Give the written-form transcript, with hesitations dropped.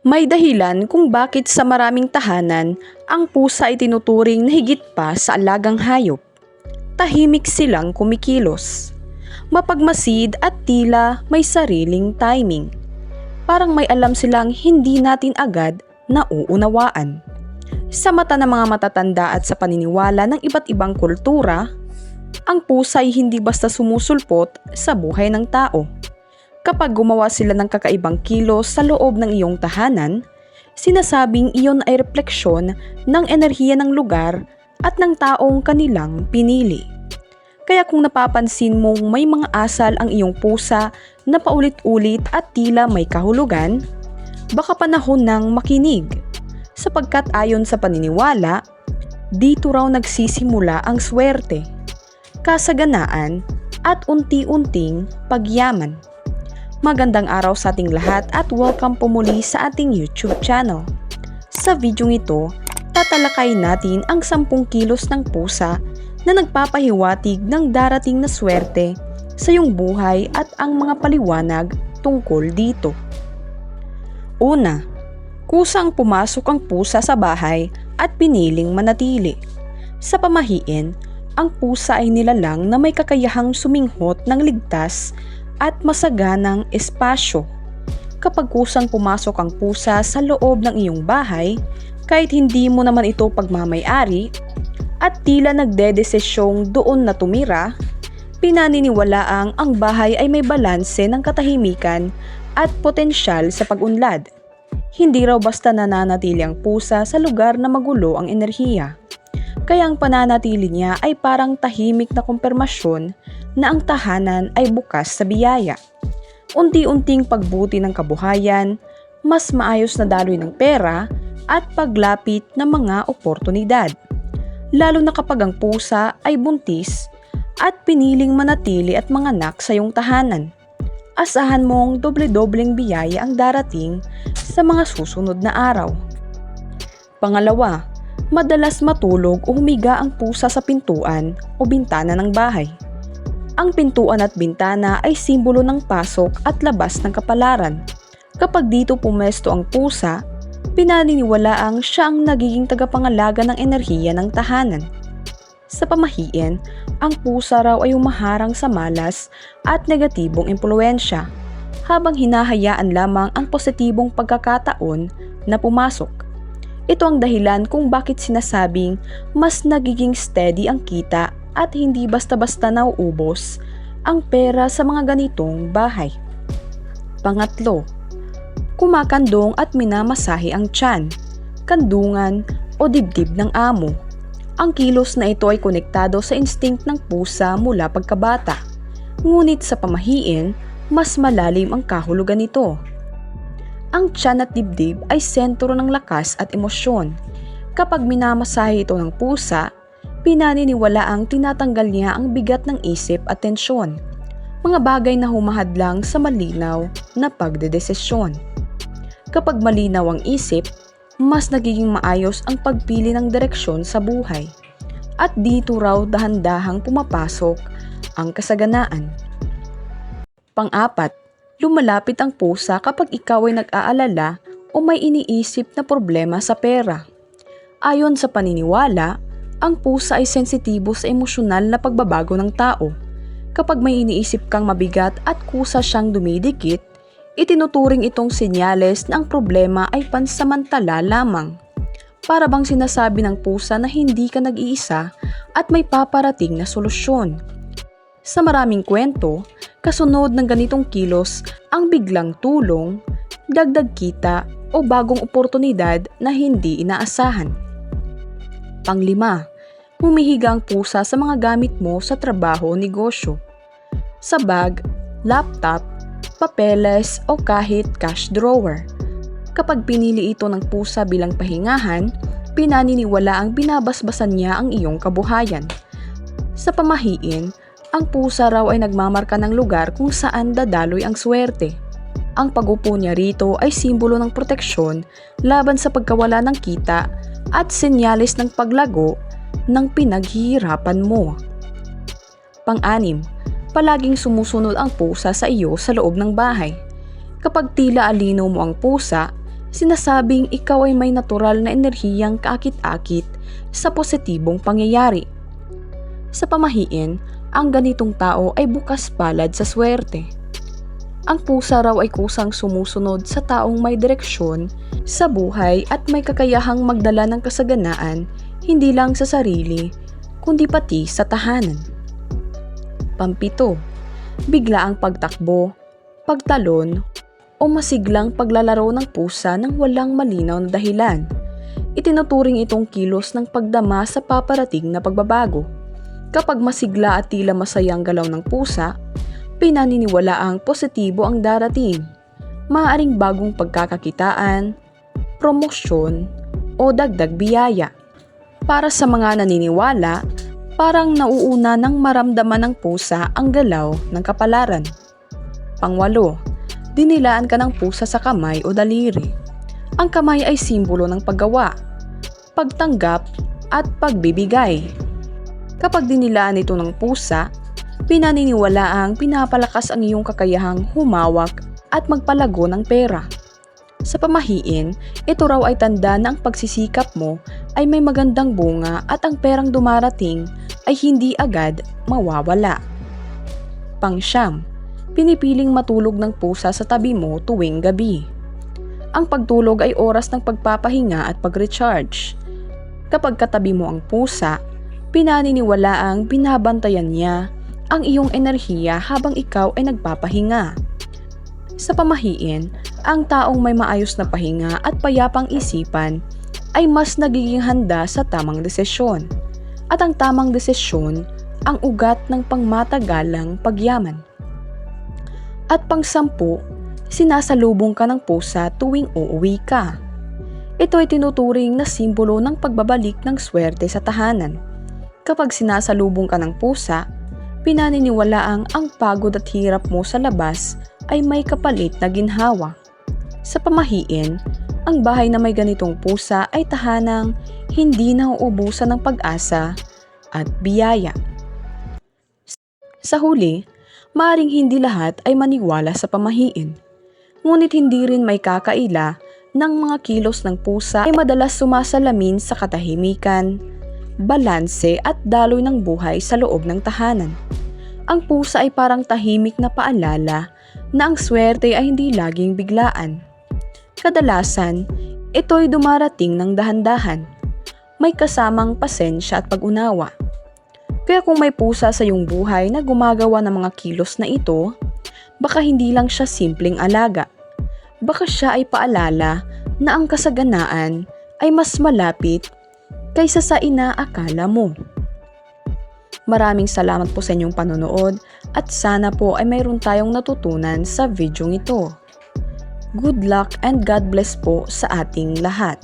May dahilan kung bakit sa maraming tahanan ang pusa ay tinuturing na higit pa sa alagang hayop. Tahimik silang kumikilos, mapagmasid at tila may sariling timing. Parang may alam silang hindi natin agad nauunawaan. Sa mata ng mga matatanda at sa paniniwala ng iba't ibang kultura, ang pusa ay hindi basta sumusulpot sa buhay ng tao. Kapag gumawa sila ng kakaibang kilos sa loob ng iyong tahanan, sinasabing iyon ay refleksyon ng enerhiya ng lugar at ng taong kanilang pinili. Kaya kung napapansin mong may mga asal ang iyong pusa na paulit-ulit at tila may kahulugan, baka panahon ng makinig. Sapagkat ayon sa paniniwala, dito raw nagsisimula ang swerte, kasaganaan at unti-unting pagyaman. Magandang araw sa ating lahat at welcome po muli sa ating YouTube channel. Sa video ito, tatalakayin natin ang 10 kilos ng pusa na nagpapahiwatig ng darating na swerte sa iyong buhay at ang mga paliwanag tungkol dito. Una, kusang pumasok ang pusa sa bahay at piniling manatili. Sa pamahiin, ang pusa ay nilalang na may kakayahang suminghot ng ligtas at masaganang espasyo. Kapag kusang pumasok ang pusa sa loob ng iyong bahay, kahit hindi mo naman ito pagmamay-ari, at tila nagdedesesyong doon na tumira, pinaniniwalaang ang bahay ay may balanse ng katahimikan at potensyal sa pag-unlad. Hindi raw basta nananatili ang pusa sa lugar na magulo ang enerhiya. Kaya ang pananatili niya ay parang tahimik na kumpirmasyon na ang tahanan ay bukas sa biyaya. Unti-unting pagbuti ng kabuhayan, mas maayos na daloy ng pera at paglapit ng mga oportunidad. Lalo na kapag ang pusa ay buntis at piniling manatili at manganak sa iyong tahanan. Asahan mong doble-dobleng biyaya ang darating sa mga susunod na araw. Pangalawa, madalas matulog o humiga ang pusa sa pintuan o bintana ng bahay. Ang pintuan at bintana ay simbolo ng pasok at labas ng kapalaran. Kapag dito pumesto ang pusa, pinaniniwalaang siya ang nagiging tagapangalaga ng enerhiya ng tahanan. Sa pamahiin, ang pusa raw ay umaharang sa malas at negatibong impluensya, habang hinahayaan lamang ang positibong pagkakataon na pumasok. Ito ang dahilan kung bakit sinasabing mas nagiging steady ang kita at hindi basta-basta nauubos ang pera sa mga ganitong bahay. Pangatlo, kumakandong at minamasahe ang tiyan, kandungan o dibdib ng amo. Ang kilos na ito ay konektado sa instinct ng pusa mula pagkabata, ngunit sa pamahiin, mas malalim ang kahulugan nito. Ang tiyan at dibdib ay sentro ng lakas at emosyon. Kapag minamasahe ito ng pusa, pinaniniwalaang tinatanggal niya ang bigat ng isip at tensyon, mga bagay na humahadlang sa malinaw na pagdedesisyon. Kapag malinaw ang isip, mas nagiging maayos ang pagpili ng direksyon sa buhay. At dito raw dahan-dahang pumapasok ang kasaganaan. Pang-apat, lumalapit ang pusa kapag ikaw ay nag-aalala o may iniisip na problema sa pera. Ayon sa paniniwala, ang pusa ay sensitibo sa emosyonal na pagbabago ng tao. Kapag may iniisip kang mabigat at kusa siyang dumidikit, itinuturing itong senyales na ang problema ay pansamantala lamang. Para bang sinasabi ng pusa na hindi ka nag-iisa at may paparating na solusyon. Sa maraming kwento, kasunod ng ganitong kilos ang biglang tulong, dagdag kita o bagong oportunidad na hindi inaasahan. Panglima, humihiga ang pusa sa mga gamit mo sa trabaho o negosyo. Sa bag, laptop, papeles o kahit cash drawer. Kapag pinili ito ng pusa bilang pahingahan, pinaniniwala ang binabasbasan niya ang iyong kabuhayan. Sa pamahiin, ang pusa raw ay nagmamarka ng lugar kung saan dadaloy ang swerte. Ang pag-upo niya rito ay simbolo ng proteksyon laban sa pagkawala ng kita at senyales ng paglago ng pinaghihirapan mo. Pang-anim, palaging sumusunod ang pusa sa iyo sa loob ng bahay. Kapag tila alinaw mo ang pusa, Sinasabing ikaw ay may natural na enerhiyang kaakit-akit sa positibong pangyayari. Sa pamahiin, ang ganitong tao ay bukas palad sa swerte. Ang pusa raw ay kusang sumusunod sa taong may direksyon sa buhay at may kakayahang magdala ng kasaganaan hindi lang sa sarili, kundi pati sa tahanan. Pampito, bigla ang pagtakbo, pagtalon, o masiglang paglalaro ng pusa ng walang malinaw na dahilan. Itinuturing itong kilos ng pagdama sa paparating na pagbabago. Kapag masigla at tila masayang galaw ng pusa, pinaniniwalaang positibo ang darating. Maaaring bagong pagkakakitaan, promosyon, o dagdag biyaya. Para sa mga naniniwala, parang nauuna ng maramdaman ng pusa ang galaw ng kapalaran. Pangwalo, dinilaan ka ng pusa sa kamay o daliri. Ang kamay ay simbolo ng paggawa, pagtanggap at pagbibigay. Kapag dinilaan ito ng pusa, pinaniniwalaang pinapalakas ang iyong kakayahang humawak at magpalago ng pera. Sa pamahiin, ito raw ay tanda na ang pagsisikap mo ay may magandang bunga at ang perang dumarating ay hindi agad mawawala. Pangsyam, pinipiling matulog ng pusa sa tabi mo tuwing gabi. Ang pagtulog ay oras ng pagpapahinga at pag-recharge. Kapag katabi mo ang pusa, pinaniniwalaang binabantayan niya ang iyong enerhiya habang ikaw ay nagpapahinga. Sa pamahiin, ang taong may maayos na pahinga at payapang isipan ay mas nagiging handa sa tamang desisyon. At ang tamang desisyon ang ugat ng pangmatagalang pagyaman. At pang-10, sinasalubong ka ng pusa tuwing uuwi ka. Ito ay tinuturing na simbolo ng pagbabalik ng swerte sa tahanan. Kapag sinasalubong ka ng pusa, pinaniniwalaang ang pagod at hirap mo sa labas ay may kapalit na ginhawa. Sa pamahiin, ang bahay na may ganitong pusa ay tahanang hindi nauubusan ng pag-asa at biyaya. Sa huli, maaring hindi lahat ay maniwala sa pamahiin. Ngunit hindi rin may kakaila ng mga kilos ng pusa ay madalas sumasalamin sa katahimikan, balanse at daloy ng buhay sa loob ng tahanan. Ang pusa ay parang tahimik na paalala na ang swerte ay hindi laging biglaan. Kadalasan, ito ay dumarating ng dahan-dahan. May kasamang pasensya at pag-unawa. Kaya kung may pusa sa iyong buhay na gumagawa ng mga kilos na ito, baka hindi lang siya simpleng alaga. Baka siya ay paalala na ang kasaganaan ay mas malapit kaysa sa inaakala mo. Maraming salamat po sa inyong panonood at sana po ay mayroon tayong natutunan sa video ito. Good luck and God bless po sa ating lahat.